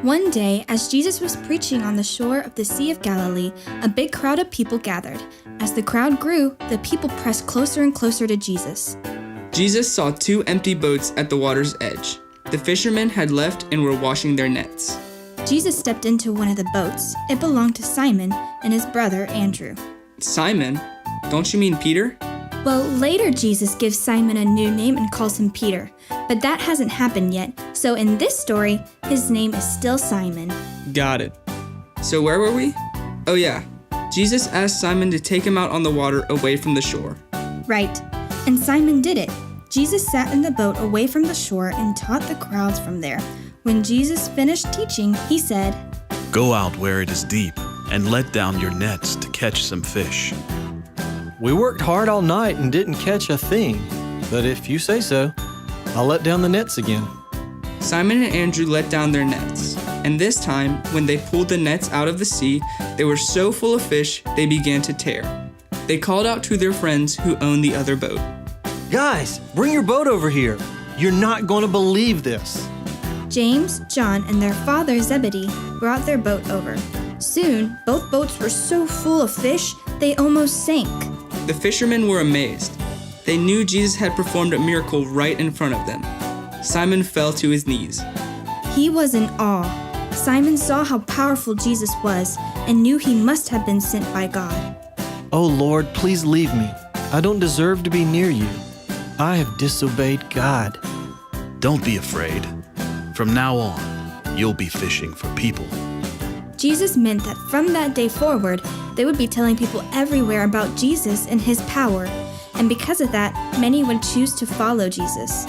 One day, as Jesus was preaching on the shore of the Sea of Galilee, a big crowd of people gathered. As the crowd grew, the people pressed closer and closer to Jesus. Jesus saw 2 empty boats at the water's edge. The fishermen had left and were washing their nets. Jesus stepped into one of the boats. It belonged to Simon and his brother Andrew. Simon? Don't you mean Peter? Well, later Jesus gives Simon a new name and calls him Peter, but that hasn't happened yet, so in this story, his name is still Simon. Got it. So where were we? Oh yeah, Jesus asked Simon to take him out on the water away from the shore. Right, and Simon did it. Jesus sat in the boat away from the shore and taught the crowds from there. When Jesus finished teaching, he said, "Go out where it is deep and let down your nets to catch some fish." We worked hard all night and didn't catch a thing, but if you say so, I'll let down the nets again. Simon and Andrew let down their nets, and this time, when they pulled the nets out of the sea, they were so full of fish they began to tear. They called out to their friends who owned the other boat. Guys, bring your boat over here. You're not going to believe this. James, John, and their father Zebedee brought their boat over. Soon, both boats were so full of fish, they almost sank. The fishermen were amazed. They knew Jesus had performed a miracle right in front of them. Simon fell to his knees. He was in awe. Simon saw how powerful Jesus was and knew he must have been sent by God. Oh Lord, please leave me. I don't deserve to be near you. I have disobeyed God. Don't be afraid. From now on, you'll be fishing for people. Jesus meant that from that day forward, they would be telling people everywhere about Jesus and his power. And because of that, many would choose to follow Jesus.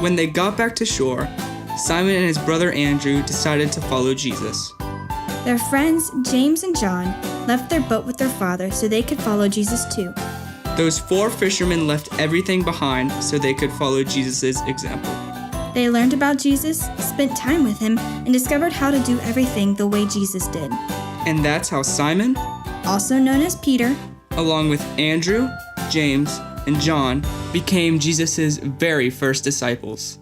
When they got back to shore, Simon and his brother Andrew decided to follow Jesus. Their friends, James and John, left their boat with their father so they could follow Jesus too. Those 4 fishermen left everything behind so they could follow Jesus' example. They learned about Jesus, spent time with him, and discovered how to do everything the way Jesus did. And that's how Simon, Also known as Peter, along with Andrew, James, and John, became Jesus' very first disciples.